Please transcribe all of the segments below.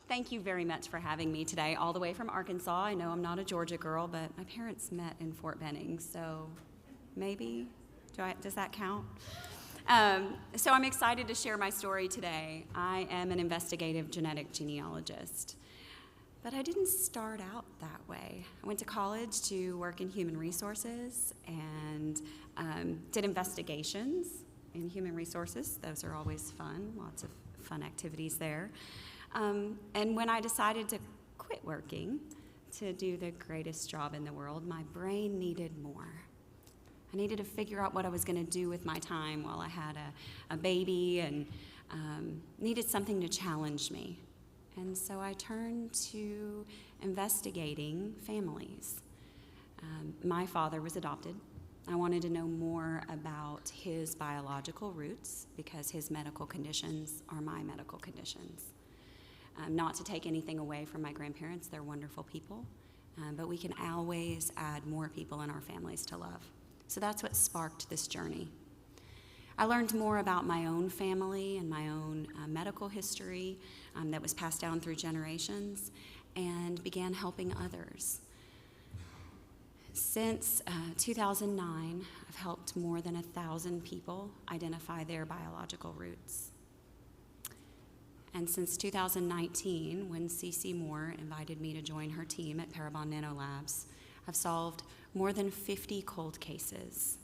Thank you very much for having me today, all the way from Arkansas. I know I'm not a Georgia girl, but my parents met in Fort Benning, so maybe, does that count? So I'm excited to share my story today. I am an investigative genetic genealogist, but I didn't start out that way. I went to college to work in human resources and did investigations in human resources. Those are always fun, lots of fun activities there. And when I decided to quit working to do the greatest job in the world, my brain needed more. I needed to figure out what I was going to do with my time while I had a baby and needed something to challenge me. And so I turned to investigating families. My father was adopted. I wanted to know more about his biological roots because his medical conditions are my medical conditions. Not to take anything away from my grandparents, they're wonderful people, but we can always add more people in our families to love. So that's what sparked this journey. I learned more about my own family and my own medical history that was passed down through generations and began helping others. Since 2009, I've helped more than 1,000 people identify their biological roots. And since 2019, when CeCe Moore invited me to join her team at Parabon Nanolabs, I've solved more than 50 cold cases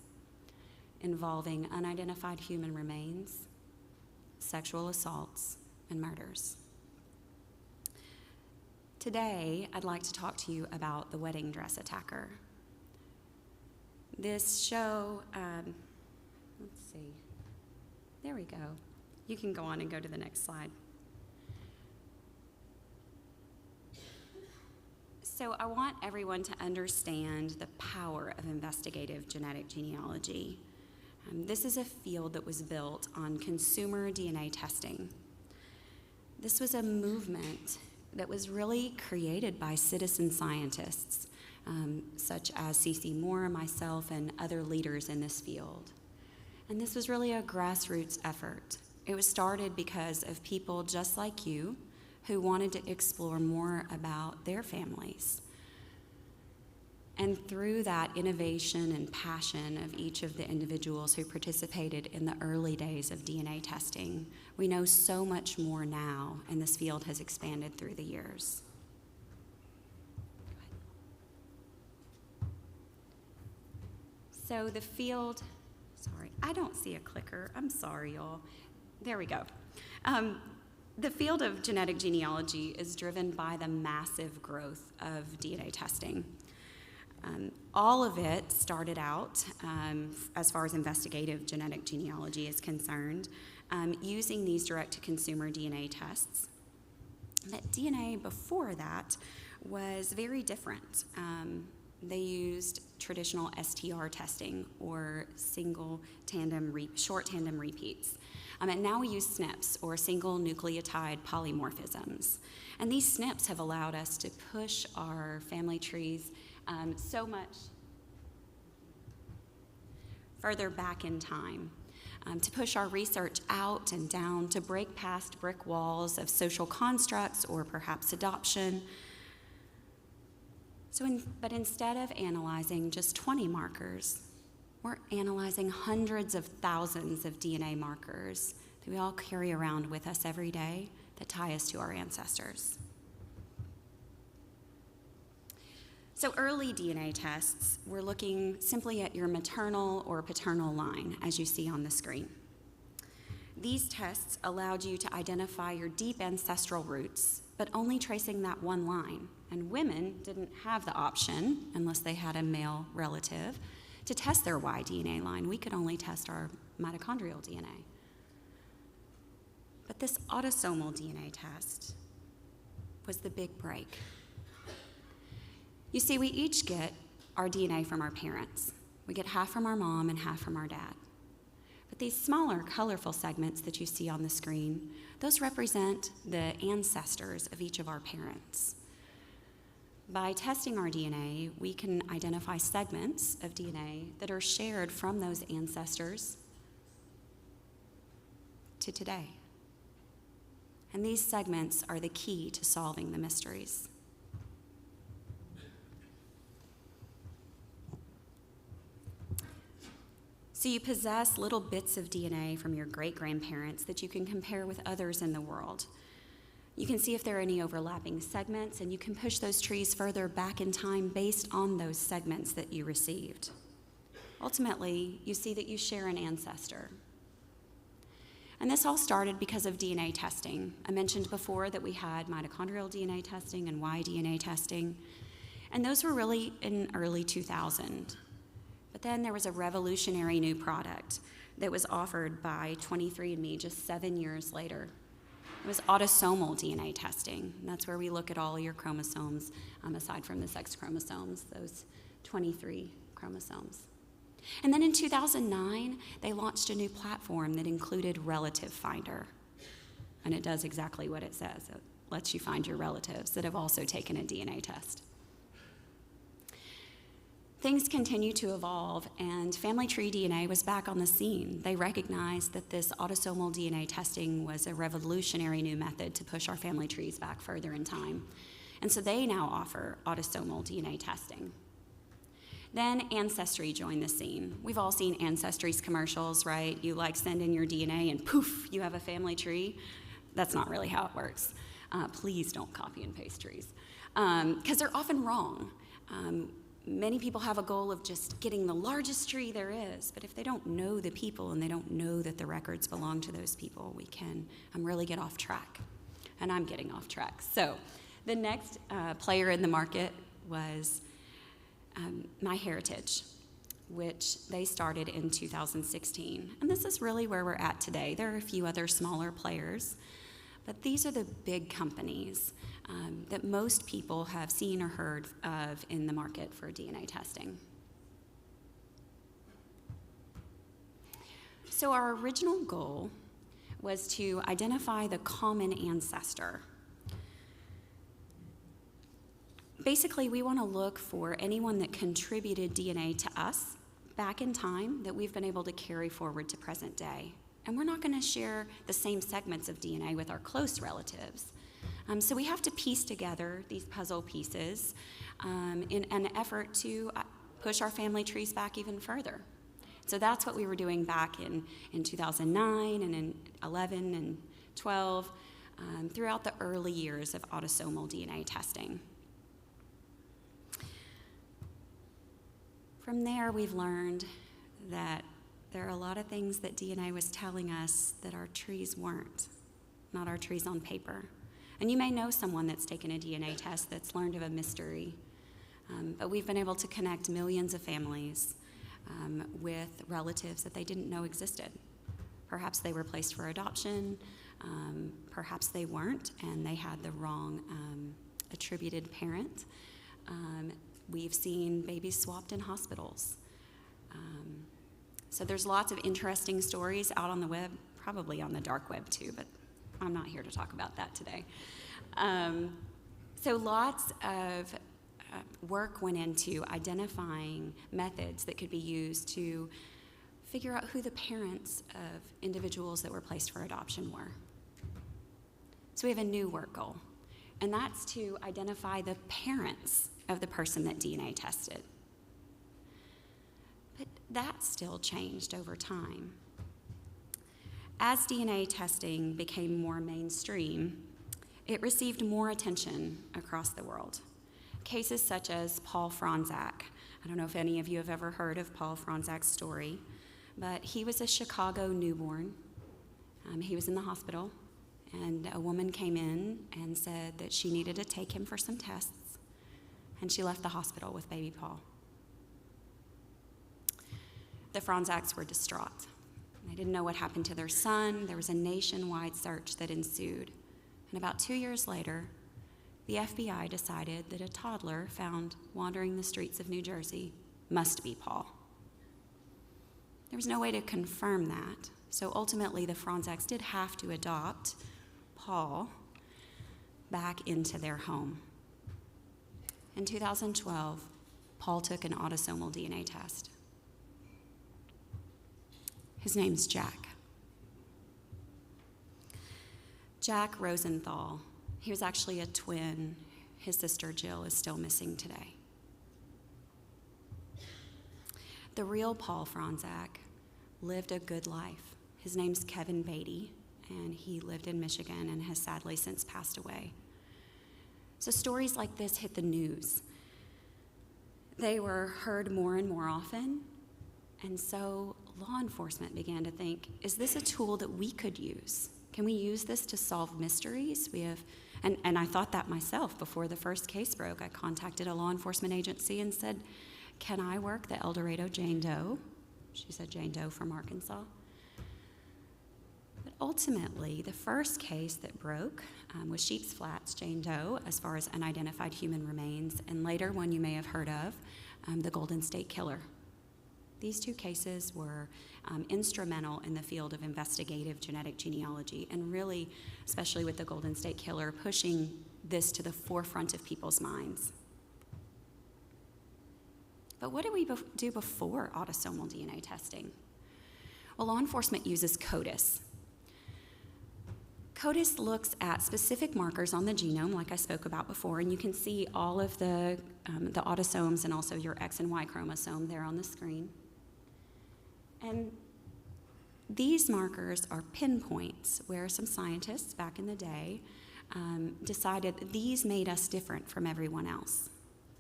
involving unidentified human remains, sexual assaults, and murders. Today, I'd like to talk to you about the wedding dress attacker. This show, let's see, there we go. You can go on and go to the next slide. So I want everyone to understand the power of investigative genetic genealogy. This is a field that was built on consumer DNA testing. This was a movement that was really created by citizen scientists, such as CeCe Moore, myself, and other leaders in this field. And this was really a grassroots effort. It was started because of people just like you who wanted to explore more about their families. And through that innovation and passion of each of the individuals who participated in the early days of DNA testing, we know so much more now, and this field has expanded through the years. So the field, sorry, I don't see a clicker. I'm sorry, y'all. There we go. The field of genetic genealogy is driven by the massive growth of DNA testing. All of it started out, as far as investigative genetic genealogy is concerned, using these direct-to-consumer DNA tests. But DNA before that was very different. They used traditional STR testing or short tandem repeats. And now we use SNPs, or single nucleotide polymorphisms. And these SNPs have allowed us to push our family trees so much further back in time, to push our research out and down, to break past brick walls of social constructs or perhaps adoption. But instead of analyzing just 20 markers, we're analyzing hundreds of thousands of DNA markers that we all carry around with us every day that tie us to our ancestors. So early DNA tests, we're looking simply at your maternal or paternal line, as you see on the screen. These tests allowed you to identify your deep ancestral roots, but only tracing that one line. And women didn't have the option, unless they had a male relative, to test their Y DNA line. We could only test our mitochondrial DNA. But this autosomal DNA test was the big break. You see, we each get our DNA from our parents. We get half from our mom and half from our dad. But these smaller, colorful segments that you see on the screen, those represent the ancestors of each of our parents. By testing our DNA, we can identify segments of DNA that are shared from those ancestors to today. And these segments are the key to solving the mysteries. So you possess little bits of DNA from your great-grandparents that you can compare with others in the world. You can see if there are any overlapping segments, and you can push those trees further back in time based on those segments that you received. Ultimately, you see that you share an ancestor. And this all started because of DNA testing. I mentioned before that we had mitochondrial DNA testing and Y-DNA testing, and those were really in early 2000. But then there was a revolutionary new product that was offered by 23andMe just 7 years later. It was autosomal DNA testing. And that's where we look at all your chromosomes, aside from the sex chromosomes, those 23 chromosomes. And then in 2009, they launched a new platform that included Relative Finder. And it does exactly what it says. It lets you find your relatives that have also taken a DNA test. Things continue to evolve, and Family Tree DNA was back on the scene. They recognized that this autosomal DNA testing was a revolutionary new method to push our family trees back further in time. And so they now offer autosomal DNA testing. Then Ancestry joined the scene. We've all seen Ancestry's commercials, right? You send in your DNA and poof, you have a family tree. That's not really how it works. Please don't copy and paste trees, because they're often wrong. Many people have a goal of just getting the largest tree there is, but if they don't know the people and they don't know that the records belong to those people, we can really get off track. And I'm getting off track. So the next player in the market was MyHeritage, which they started in 2016. And this is really where we're at today. There are a few other smaller players, but these are the big companies that most people have seen or heard of in the market for DNA testing. So our original goal was to identify the common ancestor. Basically, we want to look for anyone that contributed DNA to us back in time that we've been able to carry forward to present day. And we're not going to share the same segments of DNA with our close relatives. So we have to piece together these puzzle pieces in an effort to push our family trees back even further. So that's what we were doing back in 2009 and in 11 and 12, throughout the early years of autosomal DNA testing. From there, we've learned that there are a lot of things that DNA was telling us that our trees weren't, not our trees on paper. And you may know someone that's taken a DNA test that's learned of a mystery, but we've been able to connect millions of families with relatives that they didn't know existed. Perhaps they were placed for adoption, perhaps they weren't, and they had the wrong attributed parent. We've seen babies swapped in hospitals. So there's lots of interesting stories out on the web, probably on the dark web too, but I'm not here to talk about that today. So lots of work went into identifying methods that could be used to figure out who the parents of individuals that were placed for adoption were. So we have a new work goal, and that's to identify the parents of the person that DNA tested. But that still changed over time. As DNA testing became more mainstream, it received more attention across the world. Cases such as Paul Franczak. I don't know if any of you have ever heard of Paul Franczak's story, but he was a Chicago newborn. He was in the hospital, and a woman came in and said that she needed to take him for some tests, and she left the hospital with baby Paul. The Franczaks were distraught. They didn't know what happened to their son. There was a nationwide search that ensued. And about 2 years later, the FBI decided that a toddler found wandering the streets of New Jersey must be Paul. There was no way to confirm that, so ultimately the Franczaks did have to adopt Paul back into their home. In 2012, Paul took an autosomal DNA test. His name's Jack. Jack Rosenthal, he was actually a twin. His sister Jill is still missing today. The real Paul Franzak lived a good life. His name's Kevin Beatty, and he lived in Michigan and has sadly since passed away. So stories like this hit the news. They were heard more and more often, and so law enforcement began to think, is this a tool that we could use? Can we use this to solve mysteries? And I thought that myself before the first case broke. I contacted a law enforcement agency and said, can I work the El Dorado Jane Doe? She said Jane Doe from Arkansas. But ultimately, the first case that broke was Sheep's Flats Jane Doe, as far as unidentified human remains, and later one you may have heard of, the Golden State Killer. These two cases were instrumental in the field of investigative genetic genealogy, and really, especially with the Golden State Killer, pushing this to the forefront of people's minds. But what did we do before autosomal DNA testing? Well, law enforcement uses CODIS. CODIS looks at specific markers on the genome, like I spoke about before, and you can see all of the autosomes and also your X and Y chromosome there on the screen. And these markers are pinpoints where some scientists back in the day decided that these made us different from everyone else.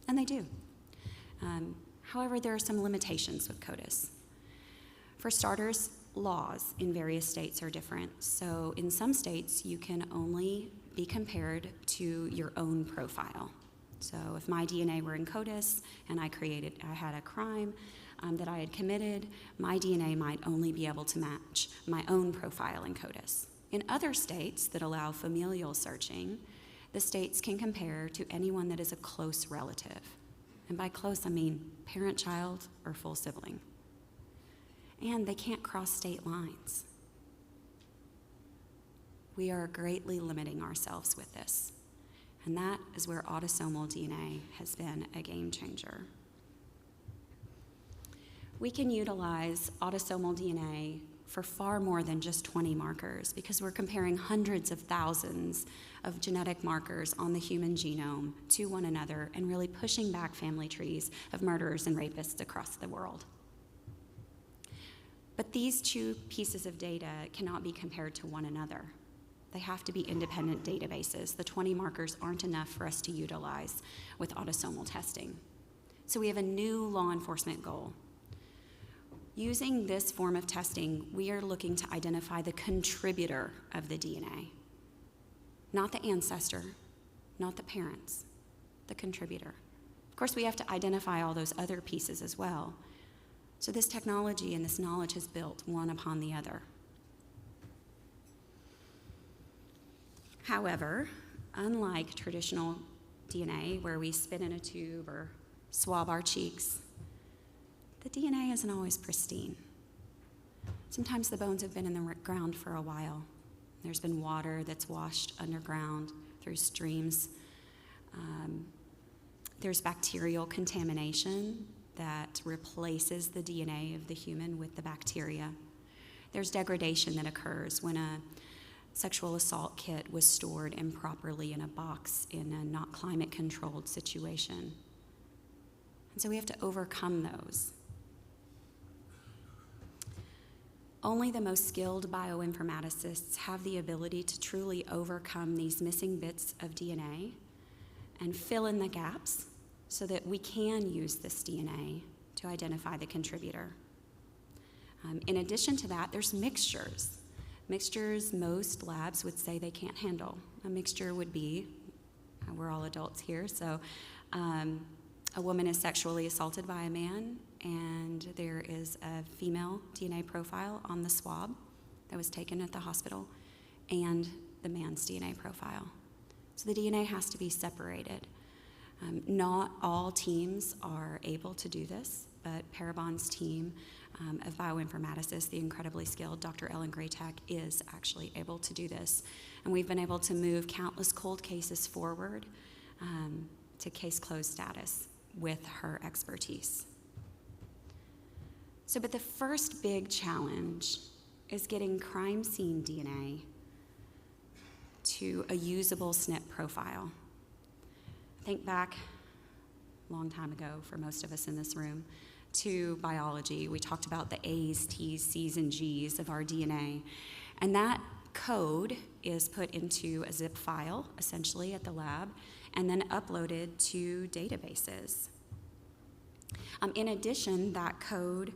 And they do. However, there are some limitations with CODIS. For starters, laws in various states are different. So in some states, you can only be compared to your own profile. So if my DNA were in CODIS and I had a crime that I had committed, my DNA might only be able to match my own profile in CODIS. In other states that allow familial searching, the states can compare to anyone that is a close relative. And by close, I mean parent, child, or full sibling. And they can't cross state lines. We are greatly limiting ourselves with this. And that is where autosomal DNA has been a game changer. We can utilize autosomal DNA for far more than just 20 markers because we're comparing hundreds of thousands of genetic markers on the human genome to one another and really pushing back family trees of murderers and rapists across the world. But these two pieces of data cannot be compared to one another. They have to be independent databases. The 20 markers aren't enough for us to utilize with autosomal testing. So we have a new law enforcement goal. Using this form of testing, we are looking to identify the contributor of the DNA. Not the ancestor, not the parents, the contributor. Of course, we have to identify all those other pieces as well. So this technology and this knowledge has built one upon the other. However, unlike traditional DNA, where we spit in a tube or swab our cheeks, the DNA isn't always pristine. Sometimes the bones have been in the ground for a while. There's been water that's washed underground through streams. There's bacterial contamination that replaces the DNA of the human with the bacteria. There's degradation that occurs when a sexual assault kit was stored improperly in a box in a not climate-controlled situation. And so we have to overcome those. Only the most skilled bioinformaticists have the ability to truly overcome these missing bits of DNA and fill in the gaps so that we can use this DNA to identify the contributor. In addition to that, there's mixtures. Mixtures most labs would say they can't handle. A mixture would be, we're all adults here, so a woman is sexually assaulted by a man, and there is a female DNA profile on the swab that was taken at the hospital, and the man's DNA profile. So the DNA has to be separated. Not all teams are able to do this, but Parabon's team of bioinformaticists, the incredibly skilled Dr. Ellen Graytak, is actually able to do this. And we've been able to move countless cold cases forward to case closed status with her expertise. But the first big challenge is getting crime scene DNA to a usable SNP profile. Think back a long time ago for most of us in this room to biology. We talked about the A's, T's, C's, and G's of our DNA. And that code is put into a zip file, essentially, at the lab, and then uploaded to databases. In addition, that code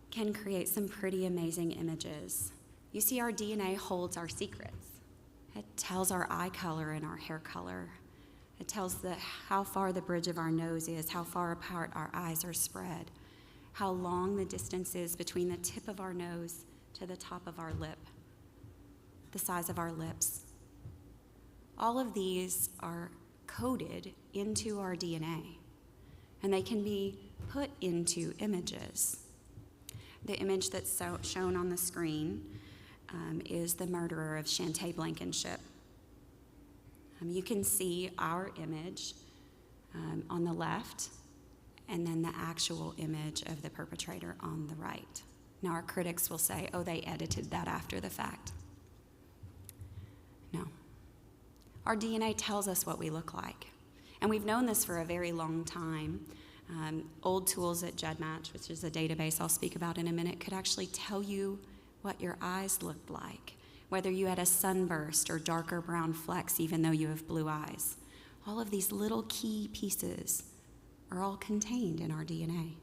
can create some pretty amazing images. You see, our DNA holds our secrets. It tells our eye color and our hair color. It tells how far the bridge of our nose is, how far apart our eyes are spread, how long the distance is between the tip of our nose to the top of our lip, the size of our lips. All of these are coded into our DNA, and they can be put into images. The image that's shown on the screen is the murderer of Shantae Blankenship. You can see our image on the left, and then the actual image of the perpetrator on the right. Now, our critics will say, oh, they edited that after the fact. No. Our DNA tells us what we look like, and we've known this for a very long time. Old tools at GEDmatch, which is a database I'll speak about in a minute, could actually tell you what your eyes looked like, whether you had a sunburst or darker brown flecks, even though you have blue eyes. All of these little key pieces are all contained in our DNA.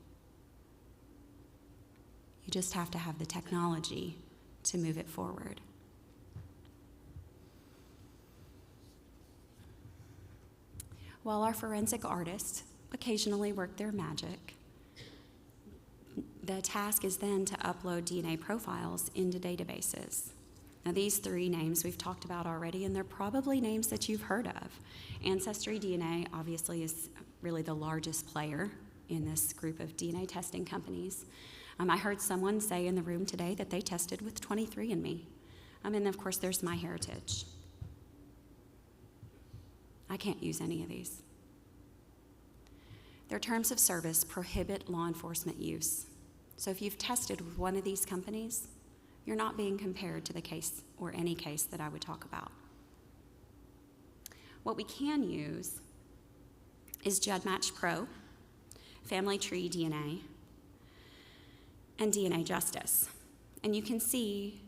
You just have to have the technology to move it forward. While our forensic artists occasionally work their magic, the task is then to upload DNA profiles into databases. Now, these three names we've talked about already, and they're probably names that you've heard of. Ancestry DNA obviously is really the largest player in this group of DNA testing companies. I heard someone say in the room today that they tested with 23andMe. And of course, there's MyHeritage. I can't use any of these. Their terms of service prohibit law enforcement use. So if you've tested with one of these companies, you're not being compared to the case or any case that I would talk about. What we can use is GEDmatch Pro, Family Tree DNA, and Genealogist. And you can see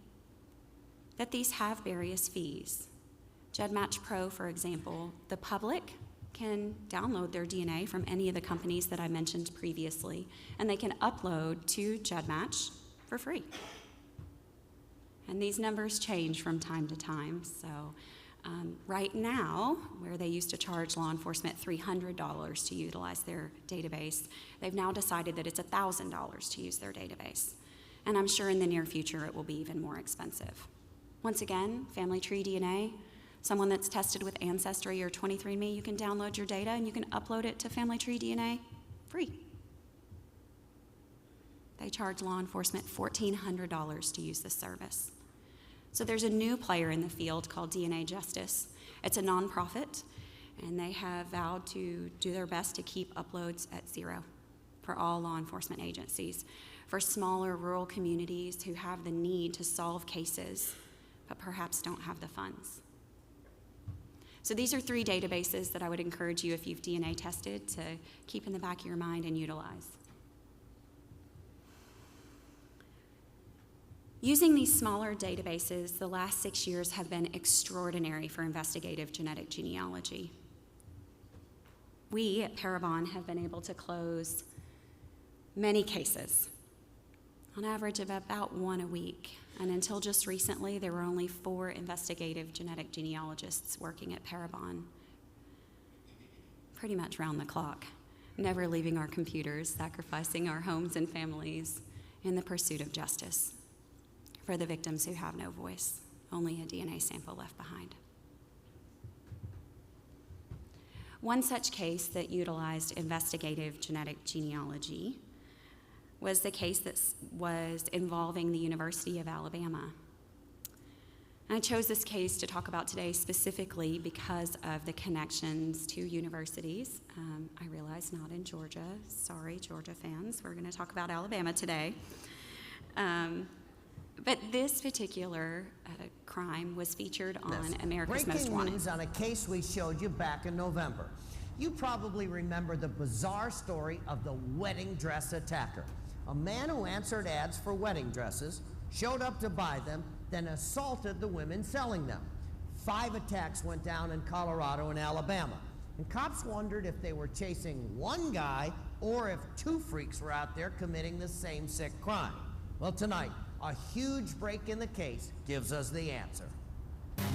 that these have various fees. GEDmatch Pro, for example, the public can download their DNA from any of the companies that I mentioned previously, and they can upload to GEDmatch for free. And these numbers change from time to time. So right now, where they used to charge law enforcement $300 to utilize their database, they've now decided that it's $1,000 to use their database. And I'm sure in the near future it will be even more expensive. Once again, Family Tree DNA, someone that's tested with Ancestry or 23andMe, you can download your data and you can upload it to Family Tree DNA free. They charge law enforcement $1,400 to use this service. So there's a new player in the field called Genealogist. It's a nonprofit, and they have vowed to do their best to keep uploads at zero for all law enforcement agencies, for smaller rural communities who have the need to solve cases but perhaps don't have the funds. So these are three databases that I would encourage you, if you've DNA tested, to keep in the back of your mind and utilize. Using these smaller databases, the last 6 years have been extraordinary for investigative genetic genealogy. We at Parabon have been able to close many cases, on average of about one a week. And until just recently, there were only 4 investigative genetic genealogists working at Parabon, pretty much round the clock, never leaving our computers, sacrificing our homes and families in the pursuit of justice for the victims who have no voice, only a DNA sample left behind. One such case that utilized investigative genetic genealogy was the case that was involving the University of Alabama. I chose this case to talk about today specifically because of the connections to universities. I realize not in Georgia. Sorry, Georgia fans. We're going to talk about Alabama today. But this particular crime was featured on America's Most Breaking Wanted. news on a case we showed you back in November. You probably remember the bizarre story of the wedding dress attacker. A man who answered ads for wedding dresses, showed up to buy them, then assaulted the women selling them. 5 attacks went down in Colorado and Alabama. And cops wondered if they were chasing one guy or if 2 freaks were out there committing the same sick crime. Well, tonight, a huge break in the case gives us the answer.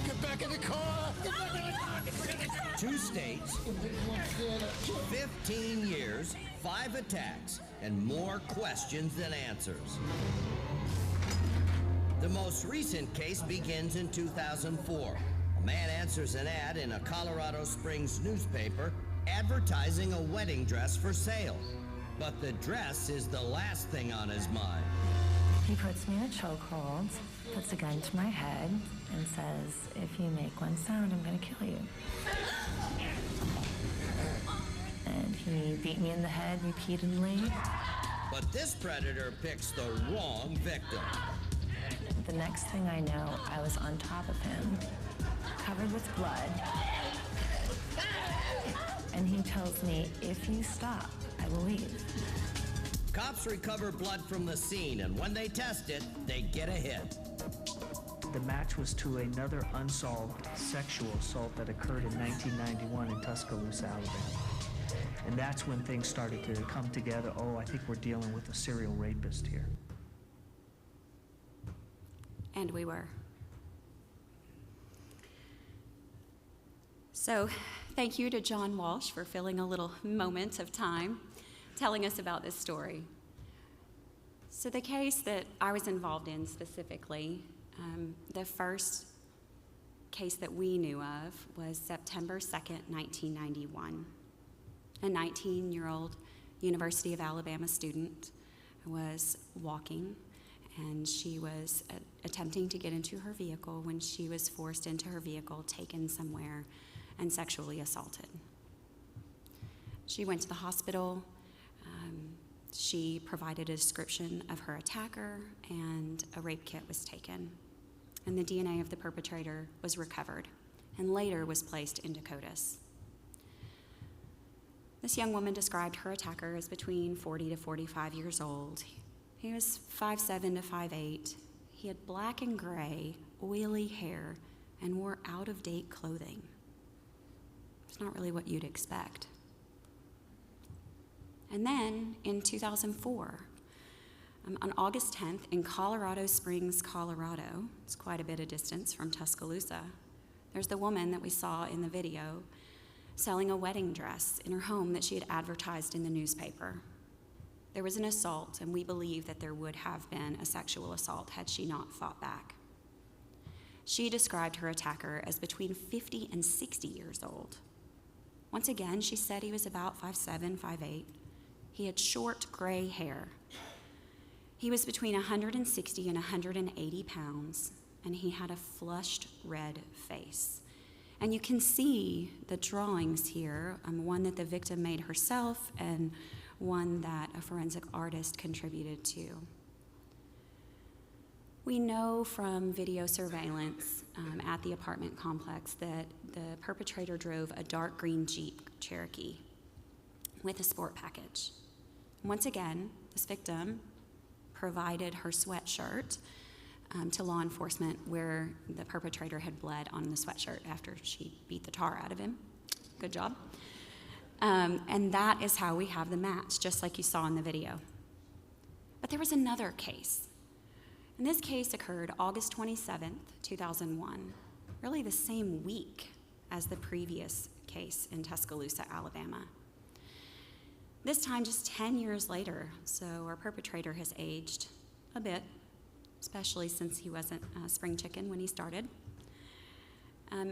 Get back in the car! Get back in the car! 2 states, 15 years, 5 attacks, and more questions than answers. The most recent case begins in 2004. A man answers an ad in a Colorado Springs newspaper advertising a wedding dress for sale. But the dress is the last thing on his mind. He puts me in a chokehold, puts a gun to my head, and says, if you make one sound, I'm gonna kill you. And he beat me in the head repeatedly. But this predator picks the wrong victim. The next thing I know, I was on top of him, covered with blood. And he tells me, if you stop, I will leave. Cops recover blood from the scene, and when they test it, they get a hit. The match was to another unsolved sexual assault that occurred in 1991 in Tuscaloosa, Alabama. And that's when things started to come together. Oh, I think we're dealing with a serial rapist here. And we were. So, thank you to John Walsh for filling a little moment of time telling us about this story. So the case that I was involved in specifically, the first case that we knew of was September 2nd, 1991. A 19-year-old University of Alabama student was walking, and she was attempting to get into her vehicle when she was forced into her vehicle, taken somewhere, and sexually assaulted. She went to the hospital. She provided a description of her attacker, and a rape kit was taken. And the DNA of the perpetrator was recovered and later was placed into CODIS. This young woman described her attacker as between 40 to 45 years old. He was 5'7" to 5'8". He had black and gray, oily hair and wore out-of-date clothing. It's not really what you'd expect. And then in 2004, on August 10th in Colorado Springs, Colorado, it's quite a bit of distance from Tuscaloosa, there's the woman that we saw in the video selling a wedding dress in her home that she had advertised in the newspaper. There was an assault, and we believe that there would have been a sexual assault had she not fought back. She described her attacker as between 50 and 60 years old. Once again, she said he was about 5'7", 5'8". He had short gray hair. He was between 160 and 180 pounds, and he had a flushed red face. And you can see the drawings here, one that the victim made herself and one that a forensic artist contributed to. We know from video surveillance at the apartment complex that the perpetrator drove a dark green Jeep Cherokee with a sport package. Once again, this victim provided her sweatshirt to law enforcement where the perpetrator had bled on the sweatshirt after she beat the tar out of him. Good job. And that is how we have the match, just like you saw in the video. But there was another case. And this case occurred August 27th, 2001, really the same week as the previous case in Tuscaloosa, Alabama. This time just 10 years later, so our perpetrator has aged a bit, especially since he wasn't a spring chicken when he started.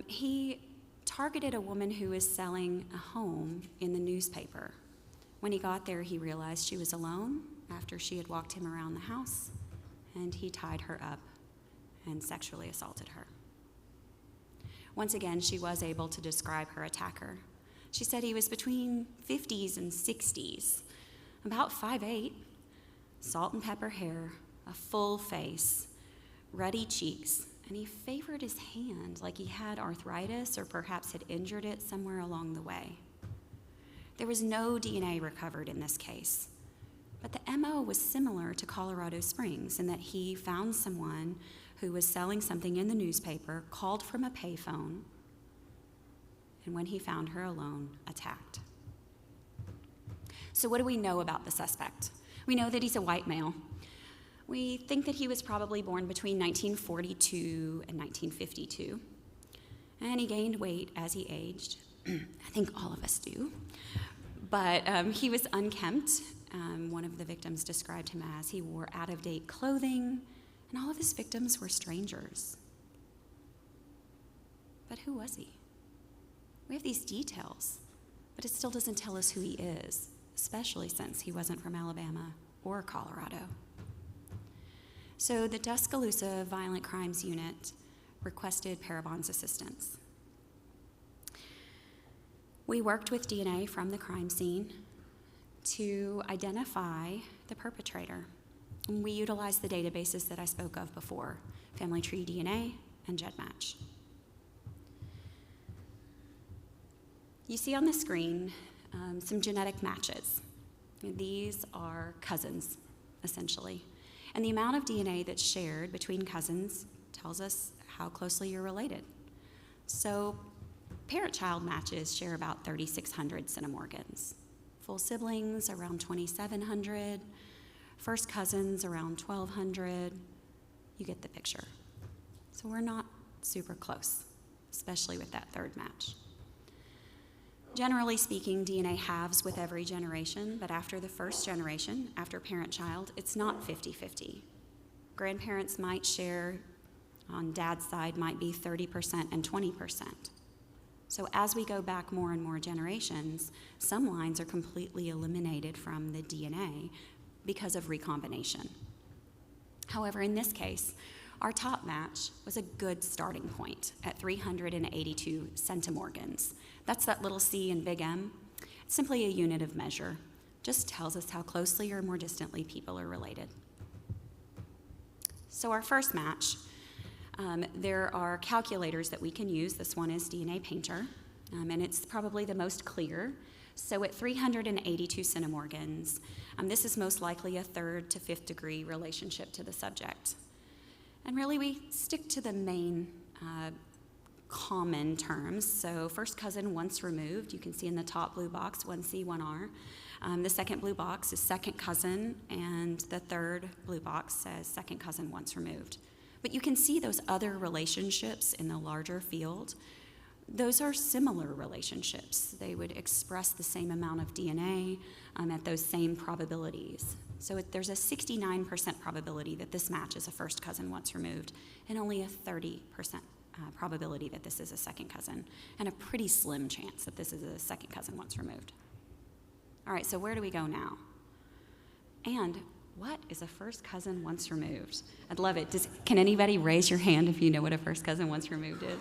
He targeted a woman who was selling a home in the newspaper. When he got there, he realized she was alone after she had walked him around the house, and he tied her up and sexually assaulted her. Once again, she was able to describe her attacker. She said he was between 50s and 60s, about 5'8", salt and pepper hair, a full face, ruddy cheeks, and he favored his hand like he had arthritis or perhaps had injured it somewhere along the way. There was no DNA recovered in this case, but the MO was similar to Colorado Springs in that he found someone who was selling something in the newspaper, called from a payphone, and when he found her alone, attacked. So what do we know about the suspect? We know that he's a white male. We think that he was probably born between 1942 and 1952, and he gained weight as he aged. I think all of us do. But he was unkempt. One of the victims described him as he wore out-of-date clothing, and all of his victims were strangers. But who was he? We have these details, but it still doesn't tell us who he is, especially since he wasn't from Alabama or Colorado. So the Tuscaloosa Violent Crimes Unit requested Parabon's assistance. We worked with DNA from the crime scene to identify the perpetrator. And we utilized the databases that I spoke of before, Family Tree DNA and GEDmatch. You see on the screen some genetic matches. These are cousins, essentially. And the amount of DNA that's shared between cousins tells us how closely you're related. So parent-child matches share about 3,600 centimorgans. Full siblings, around 2,700. First cousins, around 1,200. You get the picture. So we're not super close, especially with that third match. Generally speaking, DNA halves with every generation, but after the first generation, after parent-child, it's not 50-50. Grandparents might share, on dad's side, might be 30% and 20%. So as we go back more and more generations, some lines are completely eliminated from the DNA because of recombination. However, in this case, our top match was a good starting point at 382 centimorgans. That's that little C in big M. It's simply a unit of measure. Just tells us how closely or more distantly people are related. So our first match, there are calculators that we can use. This one is DNA Painter, and it's probably the most clear. So at 382 centimorgans, this is most likely a third to fifth degree relationship to the subject. And really, we stick to the main common terms. So first cousin once removed, you can see in the top blue box, 1C, 1R. The second blue box is second cousin, and the third blue box says second cousin once removed. But you can see those other relationships in the larger field. Those are similar relationships. They would express the same amount of DNA at those same probabilities. So there's a 69% probability that this match is a first cousin once removed, and only a 30% probability that this is a second cousin, and a pretty slim chance that this is a second cousin once removed. All right, so where do we go now? And what is a first cousin once removed? I'd love it. Can anybody raise your hand if you know what a first cousin once removed is?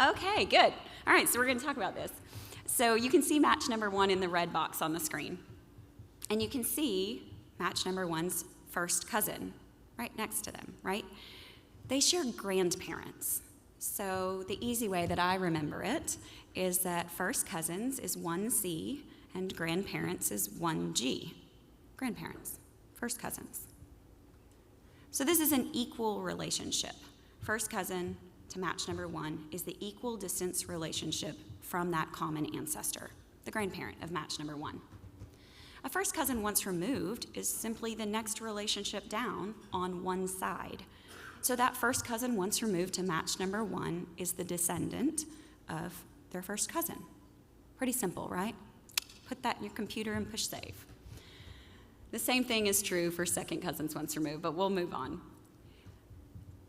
Okay, good. All right, so we're going to talk about this. So you can see match number 1 in the red box on the screen. And you can see match number 1's first cousin right next to them, right? They share grandparents. So the easy way that I remember it is that first cousins is 1C and grandparents is 1G. Grandparents, first cousins. So this is an equal relationship. First cousin to match number 1 is the equal distance relationship from that common ancestor, the grandparent of match number 1. A first cousin once removed is simply the next relationship down on one side. So that first cousin once removed to match number 1 is the descendant of their first cousin. Pretty simple, right? Put that in your computer and push save. The same thing is true for second cousins once removed, but we'll move on.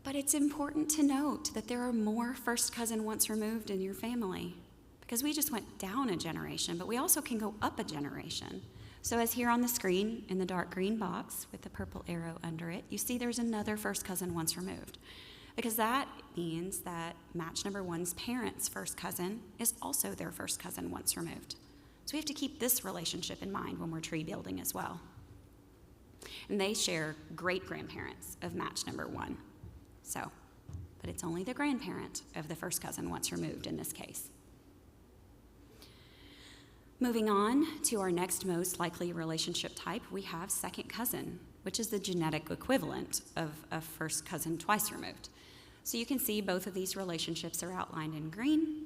But it's important to note that there are more first cousin once removed in your family, because we just went down a generation, but we also can go up a generation. So as here on the screen, in the dark green box with the purple arrow under it, you see there's another first cousin once removed, because that means that match number 1's parents' first cousin is also their first cousin once removed. So we have to keep this relationship in mind when we're tree building as well. And they share great-grandparents of match number 1. So, but it's only the grandparent of the first cousin once removed in this case. Moving on to our next most likely relationship type, we have second cousin, which is the genetic equivalent of a first cousin twice removed. So you can see both of these relationships are outlined in green.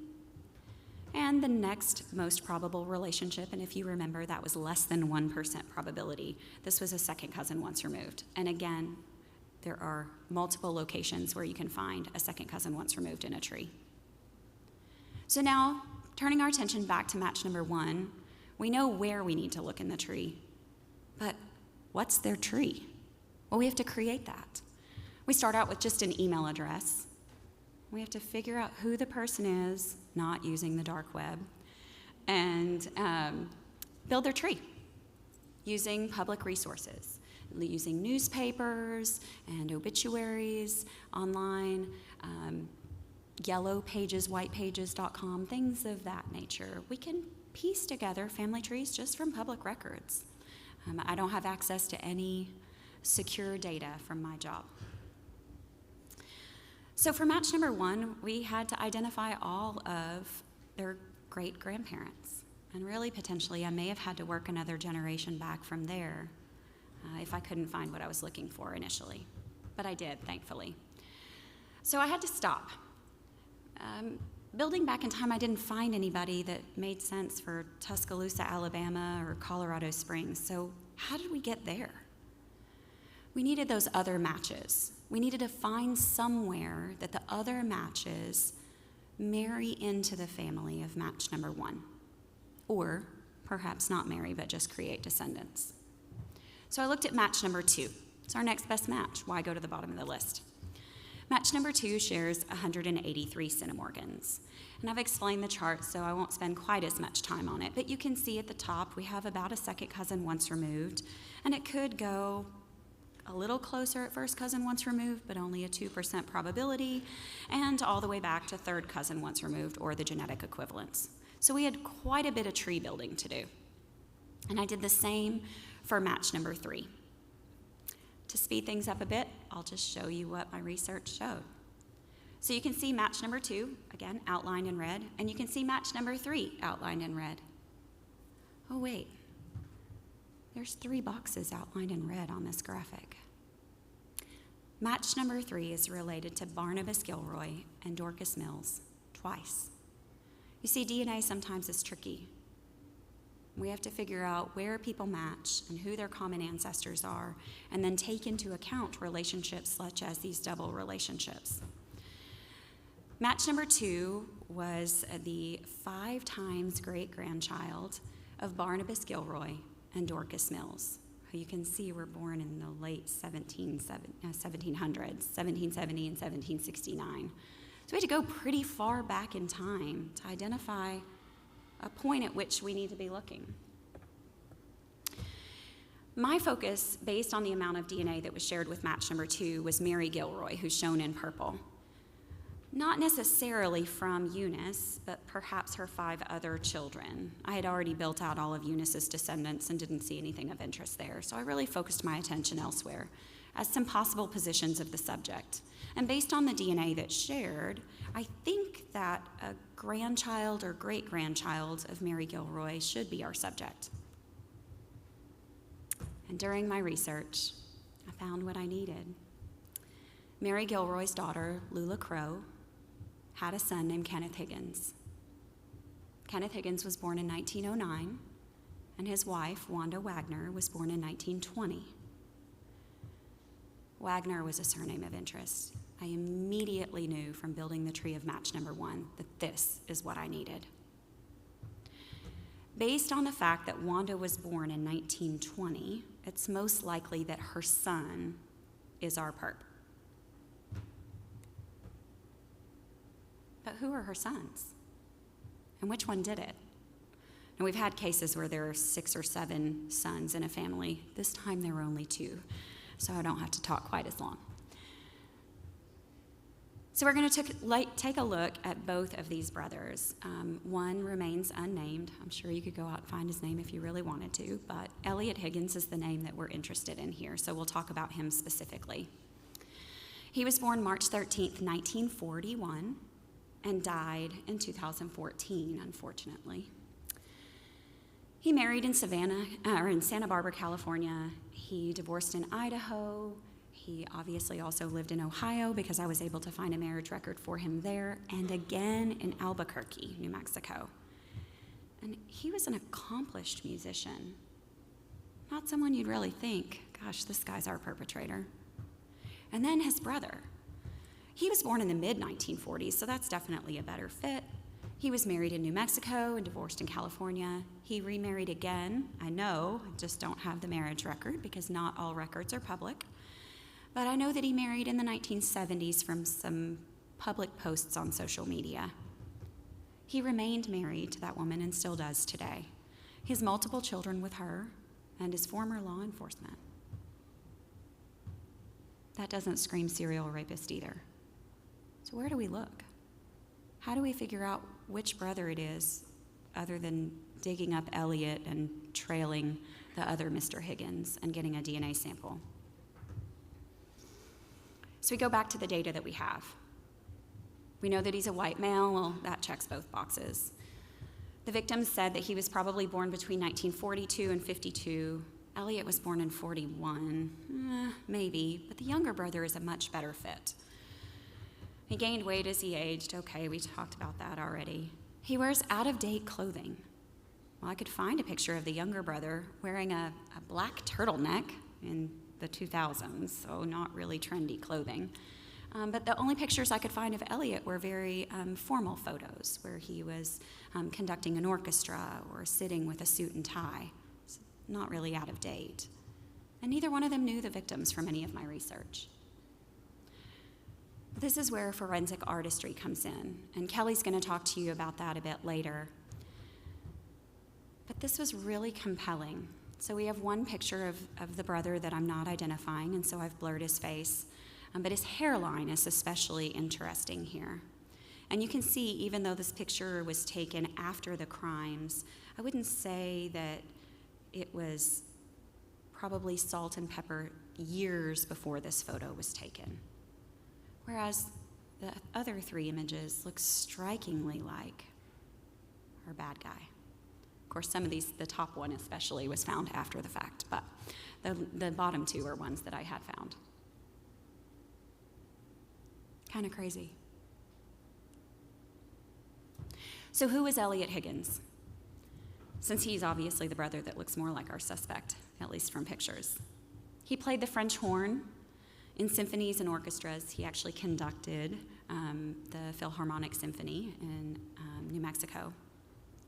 And the next most probable relationship, and if you remember, that was less than 1% probability. This was a second cousin once removed. And again, there are multiple locations where you can find a second cousin once removed in a tree. So now, turning our attention back to match number 1, we know where we need to look in the tree. But what's their tree? Well, we have to create that. We start out with just an email address. We have to figure out who the person is, not using the dark web, and build their tree using public resources, using newspapers and obituaries online, yellow pages, whitepages.com, things of that nature. We can piece together family trees just from public records. I don't have access to any secure data from my job. So for match number 1, we had to identify all of their great-grandparents. And really, potentially, I may have had to work another generation back from there if I couldn't find what I was looking for initially. But I did, thankfully. So I had to stop. Building back in time, I didn't find anybody that made sense for Tuscaloosa, Alabama, or Colorado Springs. So how did we get there? We needed those other matches. We needed to find somewhere that the other matches marry into the family of match number 1. Or perhaps not marry, but just create descendants. So I looked at match number 2. It's our next best match. Why go to the bottom of the list? Match number 2 shares 183 centimorgans. And I've explained the chart, so I won't spend quite as much time on it. But you can see at the top, we have about a second cousin once removed. And it could go a little closer at first cousin once removed, but only a 2% probability, and all the way back to third cousin once removed, or the genetic equivalents. So we had quite a bit of tree building to do. And I did the same for match number 3. To speed things up a bit, I'll just show you what my research showed. So you can see match number 2, again, outlined in red, and you can see match number 3 outlined in red. Oh, wait. There's 3 boxes outlined in red on this graphic. Match number 3 is related to Barnabas Gilroy and Dorcas Mills twice. You see, DNA sometimes is tricky. We have to figure out where people match and who their common ancestors are, and then take into account relationships such as these double relationships. Match number 2 was the 5 times great-grandchild of Barnabas Gilroy and Dorcas Mills, who you can see were born in the late 1700s, 1770 and 1769. So we had to go pretty far back in time to identify a point at which we need to be looking. My focus, based on the amount of DNA that was shared with match number 2, was Mary Gilroy, who's shown in purple. Not necessarily from Eunice, but perhaps her 5 other children. I had already built out all of Eunice's descendants and didn't see anything of interest there, so I really focused my attention elsewhere as some possible positions of the subject. And based on the DNA that's shared, I think that a grandchild or great-grandchild of Mary Gilroy should be our subject. And during my research, I found what I needed. Mary Gilroy's daughter, Lula Crow, had a son named Kenneth Higgins. Kenneth Higgins was born in 1909, and his wife, Wanda Wagner, was born in 1920. Wagner was a surname of interest. I immediately knew from building the tree of match number 1 that this is what I needed. Based on the fact that Wanda was born in 1920, it's most likely that her son is our perp. But who are her sons? And which one did it? And we've had cases where there are 6 or 7 sons in a family. This time there were only 2, so I don't have to talk quite as long. So we're going to take a look at both of these brothers. One remains unnamed. I'm sure you could go out and find his name if you really wanted to, but Elliot Higgins is the name that we're interested in here, so we'll talk about him specifically. He was born March 13th, 1941, and died in 2014, unfortunately. He married in Santa Barbara, California. He divorced in Idaho. He obviously also lived in Ohio because I was able to find a marriage record for him there, and again in Albuquerque, New Mexico. And he was an accomplished musician. Not someone you'd really think, gosh, this guy's our perpetrator. And then his brother. He was born in the mid-1940s, so that's definitely a better fit. He was married in New Mexico and divorced in California. He remarried again. I know, I just don't have the marriage record because not all records are public. But I know that he married in the 1970s from some public posts on social media. He remained married to that woman and still does today. He has multiple children with her and is former law enforcement. That doesn't scream serial rapist either. So where do we look? How do we figure out which brother it is other than digging up Elliot and trailing the other Mr. Higgins and getting a DNA sample? So we go back to the data that we have. We know that he's a white male. Well, that checks both boxes. The victims said that he was probably born between 1942 and 52. Elliot was born in 41. Maybe, but the younger brother is a much better fit. He gained weight as he aged. Okay, we talked about that already. He wears out-of-date clothing. Well, I could find a picture of the younger brother wearing a black turtleneck in the 2000s, so not really trendy clothing. But the only pictures I could find of Elliot were very formal photos where he was conducting an orchestra or sitting with a suit and tie. It's not really out of date. And neither one of them knew the victims from any of my research. This is where forensic artistry comes in, and Kelly's going to talk to you about that a bit later. But this was really compelling. So we have one picture of the brother that I'm not identifying, and so I've blurred his face. But his hairline is especially interesting here. And you can see, even though this picture was taken after the crimes, I wouldn't say that it was probably salt and pepper years before this photo was taken. Whereas the other three images look strikingly like our bad guy. Of course, some of these, the top one especially, was found after the fact, but the bottom two are ones that I had found. Kind of crazy. So who is Elliot Higgins? Since he's obviously the brother that looks more like our suspect, at least from pictures. He played the French horn in symphonies and orchestras. He actually conducted the Philharmonic Symphony in New Mexico.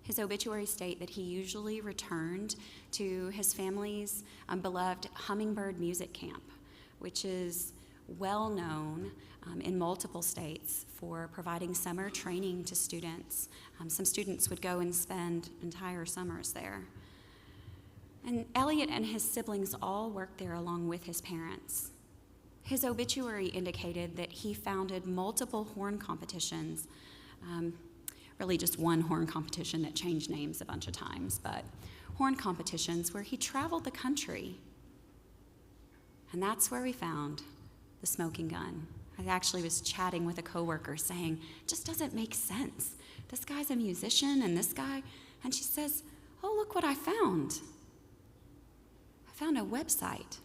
His obituary state that he usually returned to his family's beloved Hummingbird Music Camp, which is well known in multiple states for providing summer training to students. Some students would go and spend entire summers there. And Elliot and his siblings all worked there along with his parents. His obituary indicated that he founded multiple horn competitions, really just one horn competition that changed names a bunch of times, but horn competitions where he traveled the country. And that's where we found the smoking gun. I actually was chatting with a coworker saying, just doesn't make sense. This guy's a musician and this guy, and she says, oh, look what I found. I found a website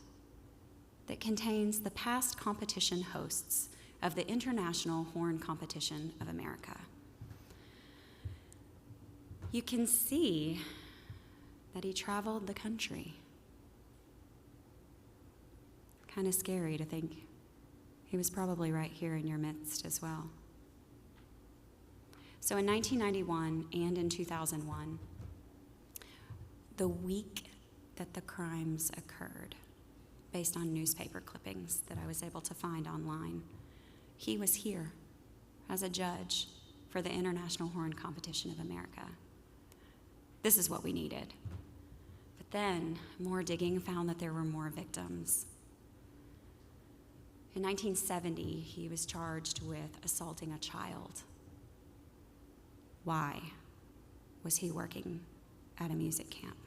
that contains the past competition hosts of the International Horn Competition of America. You can see that he traveled the country. Kind of scary to think he was probably right here in your midst as well. So in 1991 and in 2001, the week that the crimes occurred, based on newspaper clippings that I was able to find online, he was here as a judge for the International Horn Competition of America. This is what we needed. But then more digging found that there were more victims. In 1970, he was charged with assaulting a child. Why was he working at a music camp?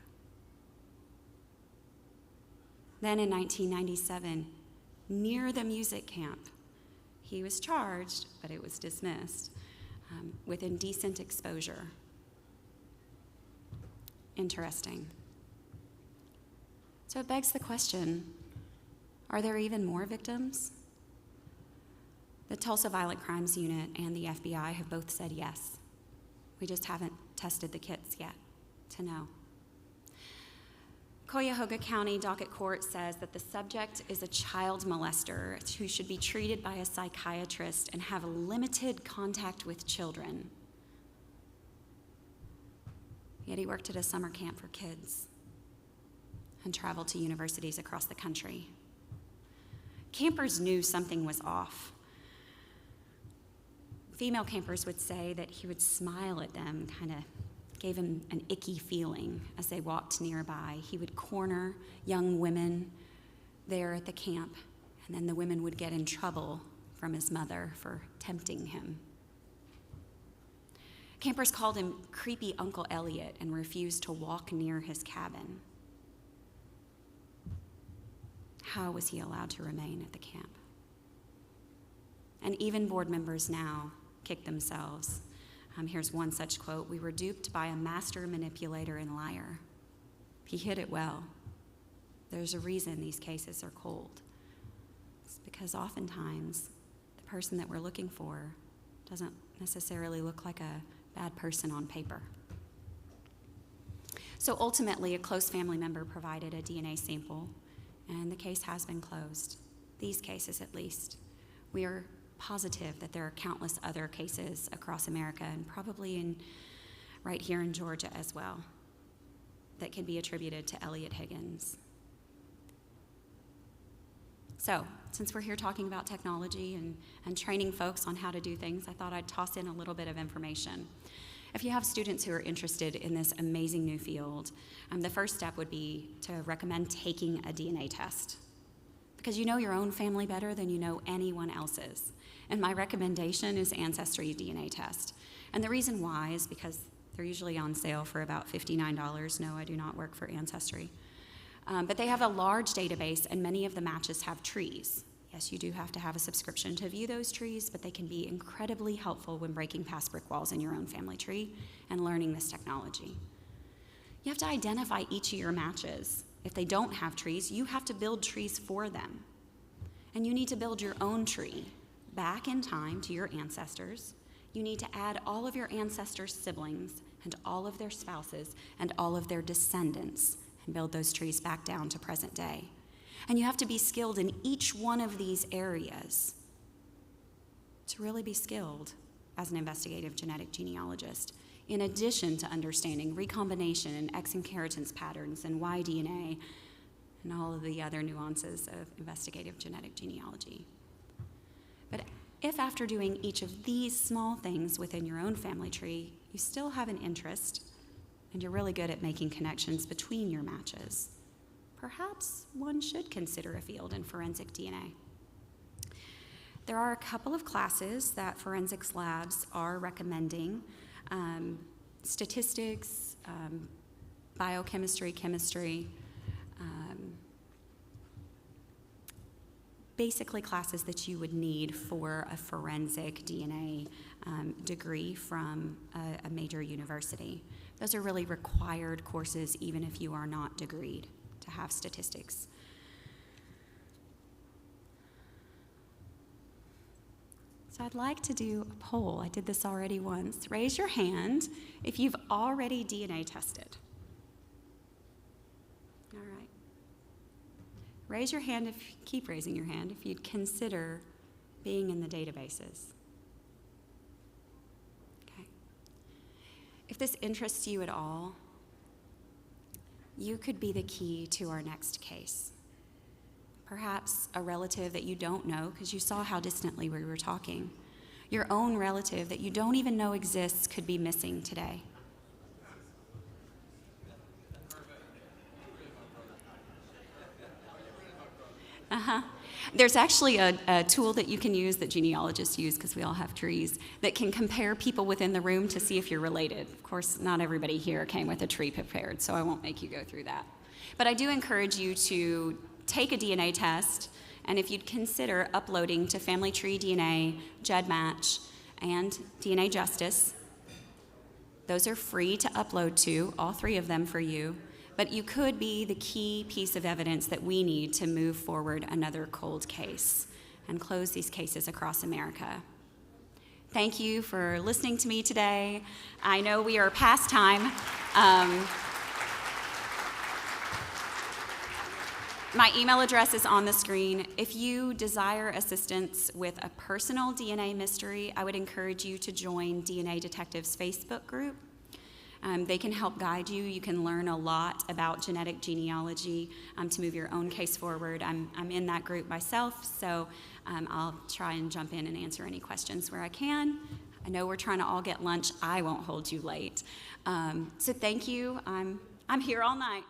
Then in 1997, near the music camp, he was charged, but it was dismissed, with indecent exposure. Interesting. So it begs the question, are there even more victims? The Tulsa Violent Crimes Unit and the FBI have both said yes. We just haven't tested the kits yet to know. Cuyahoga County Docket Court says that the subject is a child molester who should be treated by a psychiatrist and have limited contact with children. Yet he worked at a summer camp for kids and traveled to universities across the country. Campers knew something was off. Female campers would say that he would smile at them, kind of gave him an icky feeling as they walked nearby. He would corner young women there at the camp, and then the women would get in trouble from his mother for tempting him. Campers called him creepy Uncle Elliot and refused to walk near his cabin. How was he allowed to remain at the camp? And even board members now kick themselves. Here's one such quote: "We were duped by a master manipulator and liar. He hid it well. There's a reason these cases are cold. It's because oftentimes the person that we're looking for doesn't necessarily look like a bad person on paper." So ultimately, a close family member provided a DNA sample, and the case has been closed. These cases, at least. We are positive that there are countless other cases across America, and probably right here in Georgia as well, that can be attributed to Elliot Higgins. So, since we're here talking about technology and training folks on how to do things, I thought I'd toss in a little bit of information. If you have students who are interested in this amazing new field, the first step would be to recommend taking a DNA test, because you know your own family better than you know anyone else's. And my recommendation is Ancestry DNA test. And the reason why is because they're usually on sale for about $59. No, I do not work for Ancestry. But they have a large database, and many of the matches have trees. Yes, you do have to have a subscription to view those trees, but they can be incredibly helpful when breaking past brick walls in your own family tree and learning this technology. You have to identify each of your matches. If they don't have trees, you have to build trees for them. And you need to build your own tree back in time to your ancestors. You need to add all of your ancestors' siblings and all of their spouses and all of their descendants and build those trees back down to present day. And you have to be skilled in each one of these areas to really be skilled as an investigative genetic genealogist, in addition to understanding recombination and exinheritance patterns and Y-DNA and all of the other nuances of investigative genetic genealogy. But if after doing each of these small things within your own family tree, you still have an interest and you're really good at making connections between your matches, perhaps one should consider a field in forensic DNA. There are a couple of classes that forensics labs are recommending: statistics, biochemistry, chemistry, basically classes that you would need for a forensic DNA degree from a major university. Those are really required courses even if you are not degreed to have statistics. So I'd like to do a poll. I did this already once. Raise your hand if you've already DNA tested. All right. Raise your hand keep raising your hand if you'd consider being in the databases. Okay. If this interests you at all, you could be the key to our next case. Perhaps a relative that you don't know because you saw how distantly we were talking. Your own relative that you don't even know exists could be missing today. There's actually a tool that you can use that genealogists use, because we all have trees, that can compare people within the room to see if you're related. Of course, not everybody here came with a tree prepared, so I won't make you go through that. But I do encourage you to take a DNA test, and if you'd consider uploading to Family Tree DNA, GEDmatch, and DNA Justice. Those are free to upload to, all 3 of them for you. But you could be the key piece of evidence that we need to move forward another cold case and close these cases across America. Thank you for listening to me today. I know we are past time. My email address is on the screen. If you desire assistance with a personal DNA mystery, I would encourage you to join DNA Detectives Facebook group. They can help guide you. You can learn a lot about genetic genealogy to move your own case forward. I'm in that group myself, so I'll try and jump in and answer any questions where I can. I know we're trying to all get lunch. I won't hold you late. So thank you. I'm here all night.